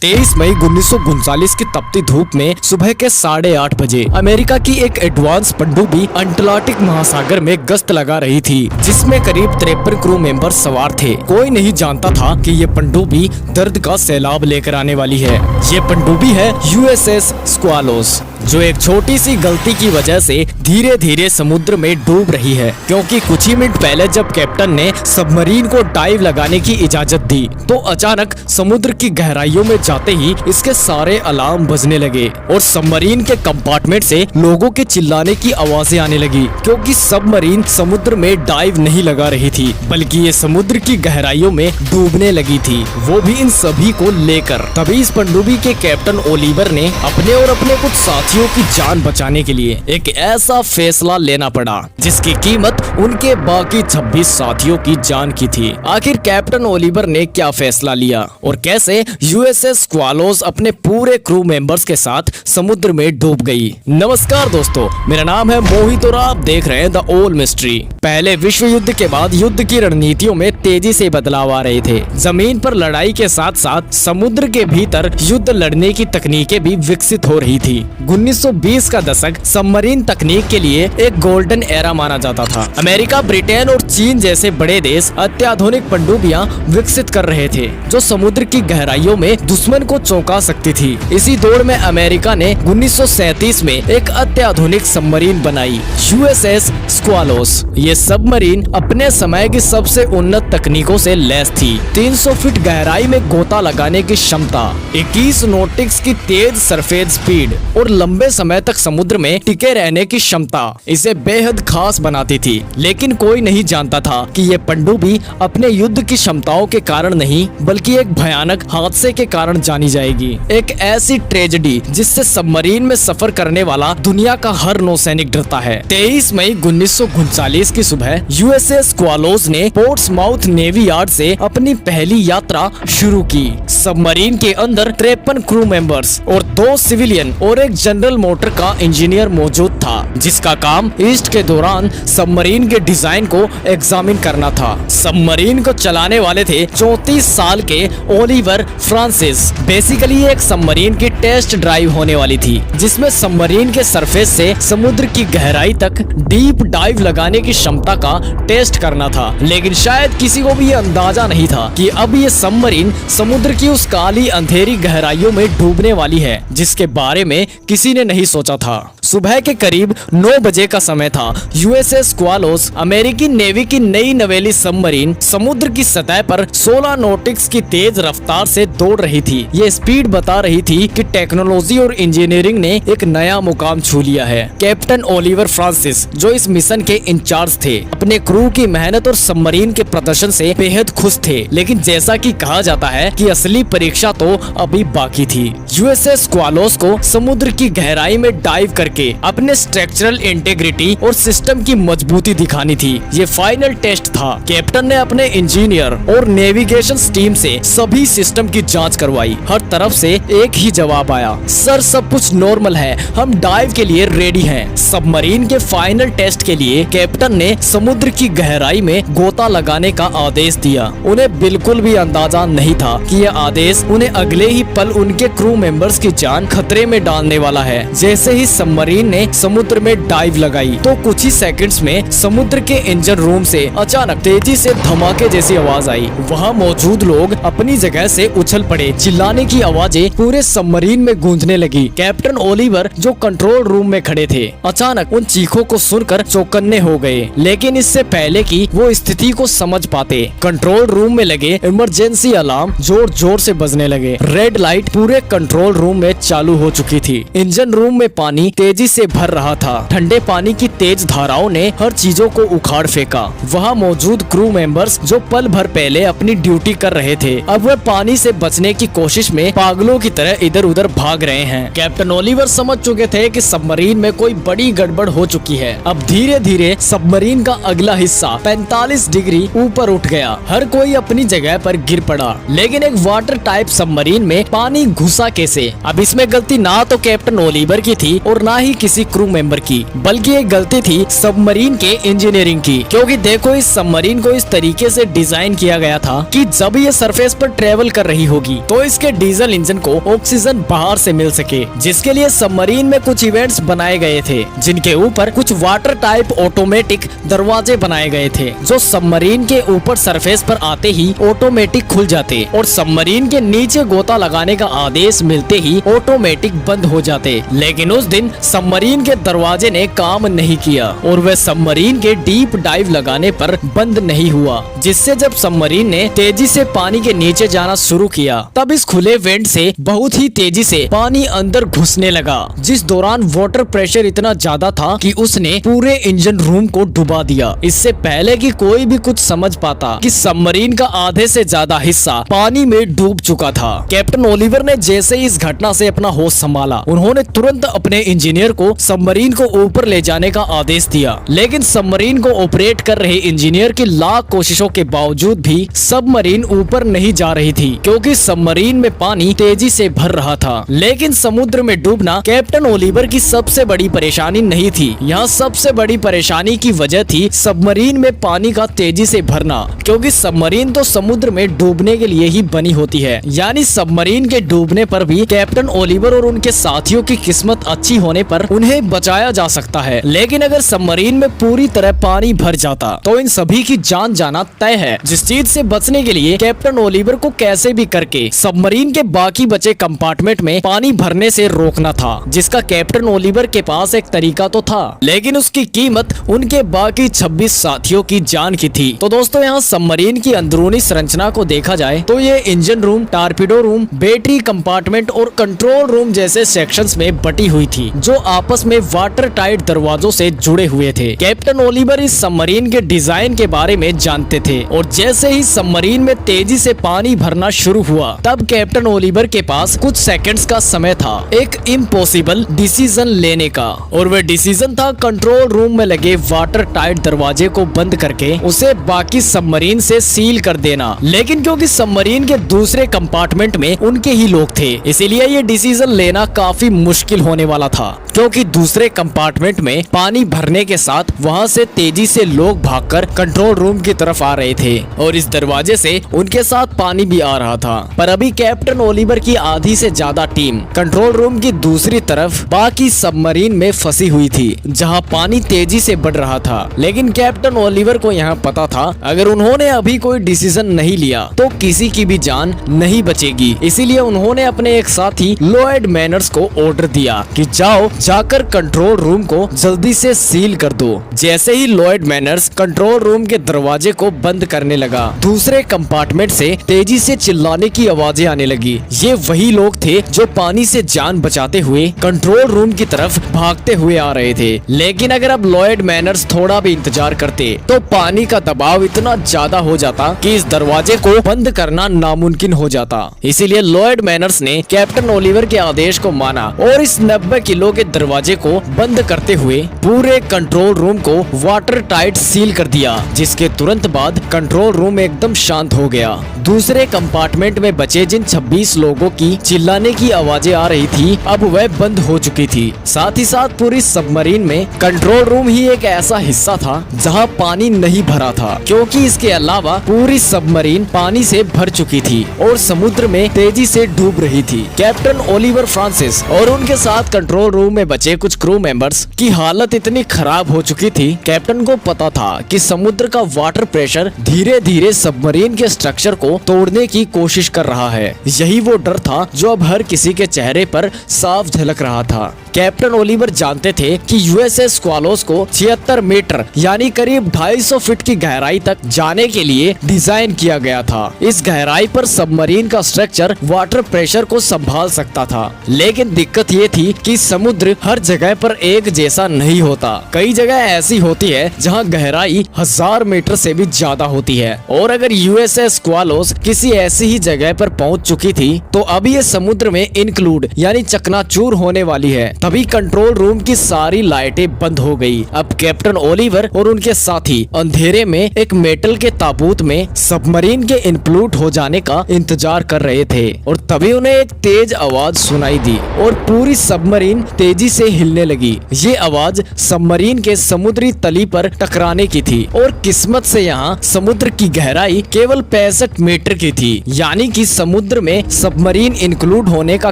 23 मई 1939 की तपती धूप में सुबह के 8:30 बजे अमेरिका की एक एडवांस पनडुब्बी अंटार्कटिक महासागर में गश्त लगा रही थी, जिसमें करीब 53 क्रू मेंबर सवार थे। कोई नहीं जानता था कि ये पनडुब्बी दर्द का सैलाब लेकर आने वाली है। ये पनडुब्बी है USS स्क्वालोस, जो एक छोटी सी गलती की वजह से धीरे धीरे समुद्र में डूब रही है, क्योंकि कुछ ही मिनट पहले जब कैप्टन ने सबमरीन को डाइव लगाने की इजाजत दी तो अचानक समुद्र की गहराइयों में जाते ही इसके सारे अलार्म बजने लगे और सबमरीन के कंपार्टमेंट से लोगों के चिल्लाने की आवाजें आने लगी, क्योंकि सबमरीन समुद्र में डाइव नहीं लगा रही थी बल्कि ये समुद्र की गहराइयों में डूबने लगी थी, वो भी इन सभी को लेकर। तभी इस पनडुब्बी के कैप्टन ओलिवर ने अपने और अपने कुछ साथियों की जान बचाने के लिए एक ऐसा फैसला लेना पड़ा जिसकी कीमत उनके बाकी 26 साथियों की जान की थी। आखिर कैप्टन ओलिवर ने क्या फैसला लिया और कैसे USS स्क्वालोस अपने पूरे क्रू मेंबर्स के साथ समुद्र में डूब गई। नमस्कार दोस्तों, मेरा नाम है मोहित और आप देख रहे हैं द ओल्ड मिस्ट्री। पहले विश्व युद्ध के बाद युद्ध की रणनीतियों में तेजी से बदलाव आ रहे थे। जमीन पर लड़ाई के साथ साथ समुद्र के भीतर युद्ध लड़ने की तकनीकें भी विकसित हो रही थी। 1920 का दशक सबमरीन तकनीक के लिए एक गोल्डन एरा माना जाता था। अमेरिका, ब्रिटेन और चीन जैसे बड़े देश अत्याधुनिक पनडुब्बियां विकसित कर रहे थे जो समुद्र की गहराइयों में दुश्मन को चौंका सकती थी। इसी दौड़ में अमेरिका ने 1937 में एक अत्याधुनिक सबमरीन बनाई, USS स्क्वालोस। ये सबमरीन अपने समय की सबसे उन्नत तकनीकों से लैस थी। 300 फीट गहराई में गोता लगाने की क्षमता, 21 नॉटिक्स की तेज सरफेस स्पीड और लंबे समय तक समुद्र में टिके रहने की क्षमता इसे बेहद खास बनाती थी। लेकिन कोई नहीं जानता था कि ये पनडुब्बी अपने युद्ध की क्षमताओं के कारण नहीं बल्कि एक भयानक हादसे के कारण जानी जाएगी। एक ऐसी ट्रेजेडी जिससे सबमरीन में सफर करने वाला दुनिया का हर नौसैनिक डरता है। 23 मई 1939 की सुबह USS स्क्वालोस ने पोर्ट्समाउथ नेवी यार्ड से अपनी पहली यात्रा शुरू की। सबमरीन के अंदर 53 क्रू मेंबर्स और 2 सिविलियन और एक जनरल मोटर का इंजीनियर मौजूद था, जिसका काम ईस्ट के दौरान सबमरीन के डिजाइन को एग्जामिन करना था। सबमरीन को चलाने वाले थे 34 साल के ओलिवर फ्रांसिस। बेसिकली एक सबमरीन की टेस्ट ड्राइव होने वाली थी, जिसमें सबमरीन के सरफेस से समुद्र की गहराई तक डीप डाइव लगाने की क्षमता का टेस्ट करना था। लेकिन शायद किसी को भी ये अंदाजा नहीं था कि अब ये सबमरीन समुद्र की उस काली अंधेरी गहराइयों में डूबने वाली है जिसके बारे में किसी ने नहीं सोचा था। सुबह के करीब 9 बजे का समय था। USS स्क्वालोस, अमेरिकी नेवी की नई नवेली सबमरीन, समुद्र की सतह पर 16 नॉटिक्स की तेज रफ्तार से दौड़ रही थी। ये स्पीड बता रही थी कि टेक्नोलॉजी और इंजीनियरिंग ने एक नया मुकाम छू लिया है। कैप्टन ओलिवर फ्रांसिस, जो इस मिशन के इंचार्ज थे, अपने क्रू की मेहनत और सबमरीन के प्रदर्शन से बेहद खुश थे। लेकिन जैसा कि कहा जाता है कि असली परीक्षा तो अभी बाकी थी। USS स्क्वालोस को समुद्र की गहराई में डाइव करके अपने स्ट्रक्चरल इंटीग्रिटी और सिस्टम की मजबूती दिखानी थी। ये फाइनल टेस्ट था। कैप्टन ने अपने इंजीनियर और नेविगेशन टीम से सभी सिस्टम की जांच करवाई। हर तरफ से एक ही जवाब आया, सर सब कुछ नॉर्मल है, हम डाइव के लिए रेडी हैं। सबमरीन के फाइनल टेस्ट के लिए कैप्टन ने समुद्र की गहराई में गोता लगाने का आदेश दिया। उन्हें बिल्कुल भी अंदाजा नहीं था कि यह आदेश उन्हें अगले ही पल उनके क्रू मेंबर्स की जान खतरे में डालने वाला है। जैसे ही सबमरीन ने समुद्र में डाइव लगाई तो कुछ ही सेकंड्स में समुद्र के इंजन रूम से अचानक तेजी से धमाके जैसी आवाज आई। वहां मौजूद लोग अपनी जगह से उछल पड़े। चिल्लाने की आवाजें पूरे सबमरीन में गूंजने लगी। कैप्टन ओलिवर, जो कंट्रोल रूम में खड़े थे, अचानक उन चीखों को सुनकर चौकन्ने हो गए। लेकिन इससे पहले कि वो स्थिति को समझ पाते, कंट्रोल रूम में लगे इमरजेंसी अलार्म जोर जोर से बजने लगे। रेड लाइट पूरे कंट्रोल रूम में चालू हो चुकी थी। इंजन रूम में पानी तेजी से भर रहा था। ठंडे पानी की तेज धाराओं ने हर चीजों को उखाड़ फेंका। वहां मौजूद क्रू मेंबर्स, जो पल भर पहले अपनी ड्यूटी कर रहे थे, अब वे पानी से बचने की कोशिश में पागलों की तरह इधर उधर भाग रहे हैं। कैप्टन ओलिवर समझ चुके थे कि सबमरीन में कोई बड़ी गड़बड़ हो चुकी है। अब धीरे धीरे सबमरीन का अगला हिस्सा 45 डिग्री ऊपर उठ गया। हर कोई अपनी जगह पर गिर पड़ा। लेकिन एक वाटर टाइप सबमरीन में पानी घुसा कैसे? अब इसमें गलती ना तो कैप्टन ओलिवर की थी और ना ही ही किसी क्रू मेंबर की, बल्कि ये गलती थी सबमरीन के इंजीनियरिंग की। क्योंकि देखो इस सबमरीन को इस तरीके से डिजाइन किया गया था कि जब ये सरफेस पर ट्रेवल कर रही होगी तो इसके डीजल इंजन को ऑक्सीजन बाहर से मिल सके, जिसके लिए सबमरीन में कुछ इवेंट्स बनाए गए थे, जिनके ऊपर कुछ वाटर टाइप ऑटोमेटिक दरवाजे बनाए गए थे जो सबमरीन के ऊपर सरफेस पर आते ही ऑटोमेटिक खुल जाते और सबमरीन के नीचे गोता लगाने का आदेश मिलते ही ऑटोमेटिक बंद हो जाते। लेकिन उस दिन सबमरीन के दरवाजे ने काम नहीं किया और वह सबमरीन के डीप डाइव लगाने पर बंद नहीं हुआ, जिससे जब सबमरीन ने तेजी से पानी के नीचे जाना शुरू किया तब इस खुले वेंट से बहुत ही तेजी से पानी अंदर घुसने लगा, जिस दौरान वाटर प्रेशर इतना ज्यादा था कि उसने पूरे इंजन रूम को डुबा दिया। इससे पहले कि कोई भी कुछ समझ पाता कि सबमरीन का आधे से ज्यादा हिस्सा पानी में डूब चुका था। कैप्टन ओलिवर ने जैसे ही इस घटना से अपना होश संभाला, उन्होंने तुरंत अपने इंजीनियर को सबमरीन को ऊपर ले जाने का आदेश दिया। लेकिन सबमरीन को ऑपरेट कर रहे इंजीनियर की लाख कोशिशों के बावजूद भी सबमरीन ऊपर नहीं जा रही थी, क्योंकि सबमरीन में पानी तेजी से भर रहा था। लेकिन समुद्र में डूबना कैप्टन ओलिवर की सबसे बड़ी परेशानी नहीं थी। यहाँ सबसे बड़ी परेशानी की वजह थी सबमरीन में पानी का तेजी से भरना, क्योंकि सबमरीन तो समुद्र में डूबने के लिए ही बनी होती है। यानी सबमरीन के डूबने पर भी कैप्टन ओलिवर और उनके साथियों की किस्मत अच्छी होने पर उन्हें बचाया जा सकता है। लेकिन अगर सबमरीन में पूरी तरह पानी भर जाता तो इन सभी की जान जाना तय है। जिस चीज से बचने के लिए कैप्टन ओलिवर को कैसे भी करके सबमरीन के बाकी बचे कंपार्टमेंट में पानी भरने से रोकना था, जिसका कैप्टन ओलिवर के पास एक तरीका तो था, लेकिन उसकी कीमत उनके बाकी 26 साथियों की जान की थी। तो दोस्तों यहाँ सबमरीन की अंदरूनी संरचना को देखा जाए तो ये engine room, torpedo room, battery compartment और कंट्रोल रूम जैसे सेक्शंस में बटी हुई थी, जो आपस में वाटर टाइट दरवाजों से जुड़े हुए थे। कैप्टन ओलिवर इस सबमरीन के डिजाइन के बारे में जानते थे और जैसे ही सबमरीन में तेजी से पानी भरना शुरू हुआ तब कैप्टन ओलिवर के पास कुछ सेकंड्स का समय था एक इम्पॉसिबल डिसीजन लेने का, और वह डिसीजन था कंट्रोल रूम में लगे वाटर टाइट दरवाजे को बंद करके उसे बाकी सबमरीन से सील कर देना। लेकिन क्योंकि सबमरीन के दूसरे कंपार्टमेंट में उनके ही लोग थे, इसीलिए ये डिसीजन लेना काफी मुश्किल होने वाला था, क्योंकि दूसरे कंपार्टमेंट में पानी भरने के साथ वहां से तेजी से लोग भागकर कंट्रोल रूम की तरफ आ रहे थे और इस दरवाजे से उनके साथ पानी भी आ रहा था। पर अभी कैप्टन ओलिवर की आधी से ज्यादा टीम कंट्रोल रूम की दूसरी तरफ बाकी सबमरीन में फंसी हुई थी, जहां पानी तेजी से बढ़ रहा था। लेकिन कैप्टन ओलिवर को यहाँ पता था अगर उन्होंने अभी कोई डिसीजन नहीं लिया तो किसी की भी जान नहीं बचेगी। इसीलिए उन्होंने अपने एक साथी लॉयड मैनर्स को ऑर्डर दिया कि जाओ जाकर कंट्रोल रूम को जल्दी से सील कर दो। जैसे ही लॉयड मैनर्स कंट्रोल रूम के दरवाजे को बंद करने लगा, दूसरे कंपार्टमेंट से तेजी से चिल्लाने की आवाजें आने लगी। ये वही लोग थे जो पानी से जान बचाते हुए कंट्रोल रूम की तरफ भागते हुए आ रहे थे। लेकिन अगर अब लॉयड मैनर्स थोड़ा भी इंतजार करते तो पानी का दबाव इतना ज्यादा हो जाता कि इस दरवाजे को बंद करना नामुमकिन हो जाता। इसीलिए लॉयड मैनर्स ने कैप्टन ओलिवर के आदेश को माना और इस 90 किलो के दरवाजे को बंद करते हुए पूरे कंट्रोल रूम को वाटर टाइट सील कर दिया, जिसके तुरंत बाद कंट्रोल रूम एकदम शांत हो गया। दूसरे कंपार्टमेंट में बचे जिन 26 लोगों की चिल्लाने की आवाजें आ रही थी अब वह बंद हो चुकी थी। साथ ही साथ पूरी सबमरीन में कंट्रोल रूम ही एक ऐसा हिस्सा था जहां पानी नहीं भरा था, क्योंकि इसके अलावा पूरी सबमरीन पानी से भर चुकी थी और समुद्र में तेजी से डूब रही थी। कैप्टन ओलिवर फ्रांसिस और उनके साथ कंट्रोल रूम में बचे कुछ क्रू मेंबर्स की हालत इतनी खराब हो चुकी थी, कैप्टन को पता था कि समुद्र का वाटर प्रेशर धीरे धीरे सबमरीन के स्ट्रक्चर को तोड़ने की कोशिश कर रहा है। यही वो डर था जो अब हर किसी के चेहरे पर साफ झलक रहा था। कैप्टन ओलिवर जानते थे कि यूएसएस स्क्वालोस को 76 मीटर यानी करीब 250 फीट की गहराई तक जाने के लिए डिजाइन किया गया था। इस गहराई पर सबमरीन का स्ट्रक्चर वाटर प्रेशर को संभाल सकता था, लेकिन दिक्कत ये थी कि समुद्र हर जगह पर एक जैसा नहीं होता। कई जगह ऐसी होती है जहां गहराई 1000 मीटर से भी ज्यादा होती है, और अगर यूएसएस स्क्वालोस किसी ऐसी ही जगह पर पहुंच चुकी थी तो अब ये समुद्र में इंक्लूड यानी चकनाचूर होने वाली है तभी कंट्रोल रूम की सारी लाइटें बंद हो गई। अब कैप्टन ओलिवर और उनके साथी अंधेरे में एक मेटल के ताबूत में सबमरीन के इनप्लूट हो जाने का इंतजार कर रहे थे और तभी उन्हें एक तेज आवाज सुनाई दी और पूरी सबमरीन तेजी से हिलने लगी। ये आवाज सबमरीन के समुद्री तली पर टकराने की थी और किस्मत से यहाँ समुद्र की गहराई केवल 65 मीटर की थी, यानी कि समुद्र में सबमरीन इंक्लूड होने का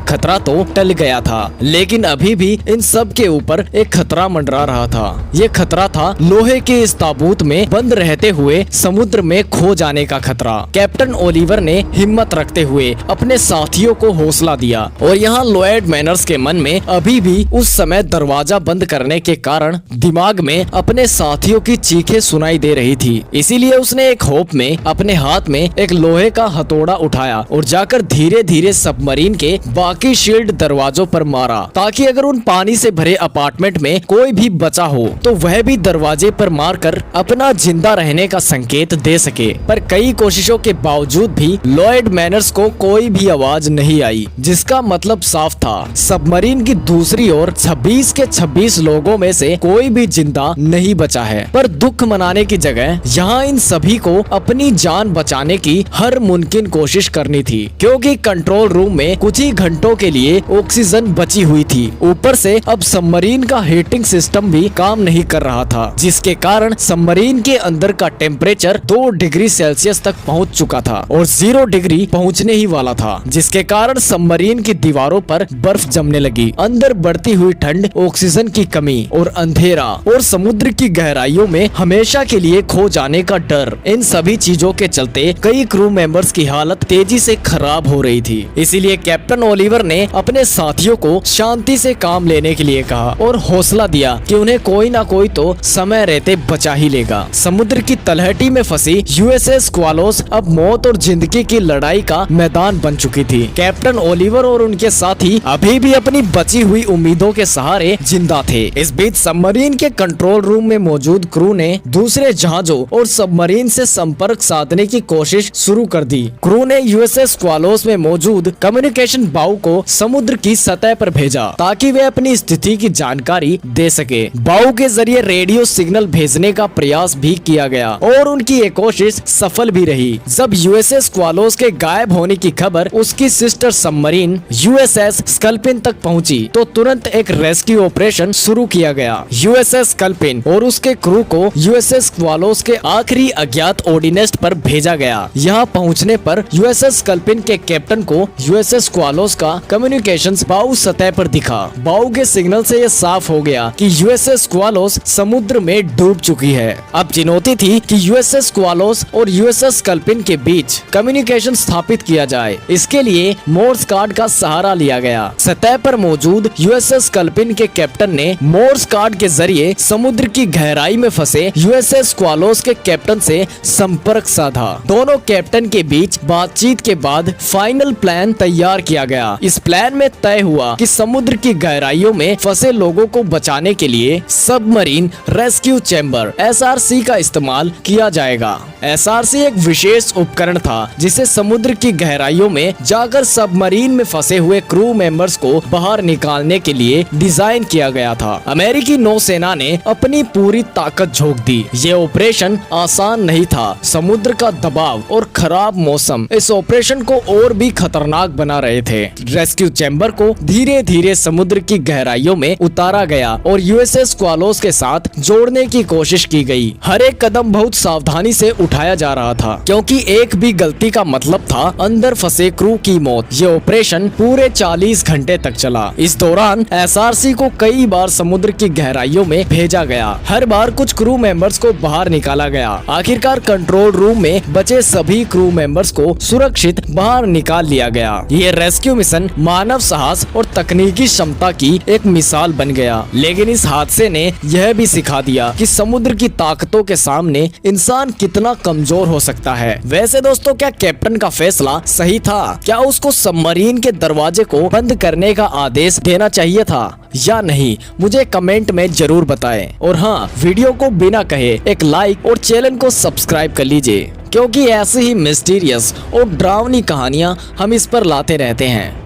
खतरा तो टल गया था। लेकिन अभी भी इन सब के ऊपर एक खतरा मंडरा रहा था। ये खतरा था लोहे के इस ताबूत में बंद रहते हुए समुद्र में खो जाने का खतरा। कैप्टन ओलिवर ने हिम्मत रखते हुए अपने साथियों को हौसला दिया और यहाँ लॉयड मैनर्स के मन में अभी भी उस समय दरवाजा बंद करने के कारण दिमाग में अपने साथियों की चीखें सुनाई दे रही थी। इसीलिए उसने एक होप में अपने हाथ में एक लोहे का हथौड़ा उठाया और जाकर धीरे धीरे सबमरीन के बाकी शील्ड दरवाजों पर मारा, ताकि अगर उन पानी से भरे अपार्टमेंट में कोई भी बचा हो तो वह भी दरवाजे पर मारकर अपना जिंदा रहने का संकेत दे सके। पर कई कोशिशों के बावजूद भी लॉयड मैनर्स को कोई भी आवाज नहीं आई, जिसका मतलब साफ था सबमरीन की दूसरी ओर 26 के 26 लोगों में से कोई भी जिंदा नहीं बचा है। पर दुख मनाने की जगह यहाँ इन सभी को अपनी जान बचाने की हर मुमकिन कोशिश करनी थी, क्योंकि कंट्रोल रूम में कुछ ही घंटों के लिए ऑक्सीजन बची हुई थी। ऊपर से अब सबमरीन का हीटिंग सिस्टम भी काम नहीं कर रहा था, जिसके कारण सबमरीन के अंदर का टेम्परेचर 2 डिग्री सेल्सियस तक पहुंच चुका था और 0 डिग्री पहुंचने ही वाला था, जिसके कारण सबमरीन की दीवारों पर बर्फ जमने लगी। अंदर बढ़ती हुई ठंड, ऑक्सीजन की कमी और अंधेरा और समुद्र की गहराइयों में हमेशा के लिए खो जाने का डर, इन सभी चीजों के चलते कई क्रू मेंबर्स की हालत तेजी से खराब हो रही थी। इसीलिए कैप्टन ओलिवर ने अपने साथियों को शांति से काम लेने के लिए कहा और हौसला दिया कि उन्हें कोई ना कोई तो समय रहते बचा ही लेगा। समुद्र की तलहटी में फंसी यूएसएस स्क्वालोस अब मौत और जिंदगी की लड़ाई का मैदान बन चुकी थी। कैप्टन ओलिवर और उनके साथी अभी भी अपनी बची हुई उम्मीदों के सहारे जिंदा थे। इस बीच सबमरीन के कंट्रोल रूम में मौजूद क्रू ने दूसरे जहाजों और सबमरीन से संपर्क साधने की कोशिश शुरू कर दी। क्रू ने यूएसएस स्क्वालोस में मौजूद कम्युनिकेशन बाउ को समुद्र की सतह पर भेजा, ताकि वे अपनी स्थिति की जानकारी दे सके। बाउ के जरिए रेडियो सिग्नल भेजने का प्रयास भी किया गया और उनकी ये कोशिश सफल भी रही। जब यूएसएस स्क्वालोस के गायब होने की खबर उसकी सिस्टर सबमरीन यूएसएस स्कल्पिन तक पहुंची, तो तुरंत एक रेस्क्यू ऑपरेशन शुरू किया गया। यूएसएस स्कल्पिन और उसके क्रू को यूएसएस स्क्वालोस के आखिरी अज्ञात ऑर्डिनेस्ट पर भेजा गया। यहाँ पहुँचने पर यूएसएस स्कल्पिन के कैप्टन को यूएसएस स्क्वालोस का कम्युनिकेशंस बाउ सतह पर दिखा। बाउ के सिग्नल से ये साफ हो गया कि यूएसएस स्क्वालोस समुद्र में डूब चुकी है। अब चुनौती थी कि यूएसएस स्क्वालोस और यूएसएस स्कल्पिन के बीच कम्युनिकेशन स्थापित किया जाए। इसके लिए मोर्स कार्ड का सहारा लिया गया। सतह पर मौजूद यूएसएस स्कल्पिन के कैप्टन ने मोर्स कार्ड के जरिए समुद्र की गहराई में फंसे यूएसएस स्क्वालोस के कैप्टन से संपर्क साधा। दोनों कैप्टन के बीच बातचीत के बाद फाइनल प्लान तैयार किया गया। इस प्लान में तय हुआ कि समुद्र की गहराइयों में फंसे लोगों को बचाने के लिए सबमरीन रेस्क्यू चैम्बर (SRC) का इस्तेमाल किया जाएगा। SRC एक विशेष उपकरण था जिसे समुद्र की गहराइयों में जाकर सबमरीन में फंसे हुए क्रू मेंबर्स को बाहर निकालने के लिए डिजाइन किया गया था। अमेरिकी नौसेना ने अपनी पूरी ताकत झोंक दी। ये ऑपरेशन आसान नहीं था। समुद्र का दबाव और खराब मौसम इस ऑपरेशन को और भी खतरनाक बना रहे थे। रेस्क्यू चैम्बर को धीरे धीरे समुद्र की गहराइयों में उतारा गया और यूएसएस स्क्वालोस के साथ जोड़ने की कोशिश की गई। हर एक कदम बहुत सावधानी से उठाया जा रहा था, क्योंकि एक भी गलती का मतलब था अंदर फंसे क्रू की मौत। ये ऑपरेशन पूरे 40 घंटे तक चला। इस दौरान SRC को कई बार समुद्र की गहराइयों में भेजा गया। हर बार कुछ क्रू मेंबर्स को बाहर निकाला गया। आखिरकार कंट्रोल रूम में बचे सभी क्रू मेंबर्स को सुरक्षित बाहर निकाल लिया गया। ये रेस्क्यू मिशन मानव साहस और तकनीकी क्षमता की एक मिसाल बन गया। लेकिन इस हादसे ने यह भी सिखा दिया कि समुद्र की ताकतों के सामने इंसान कितना कमजोर हो सकता है। वैसे दोस्तों, क्या कैप्टन का फैसला सही था? क्या उसको सबमरीन के दरवाजे को बंद करने का आदेश देना चाहिए था या नहीं? मुझे कमेंट में जरूर बताएं। और हाँ, वीडियो को बिना कहे एक लाइक और चैनल को सब्सक्राइब कर लीजिए, क्योंकि ऐसी ही मिस्टीरियस और डरावनी कहानियाँ हम इस पर लाते रहते हैं।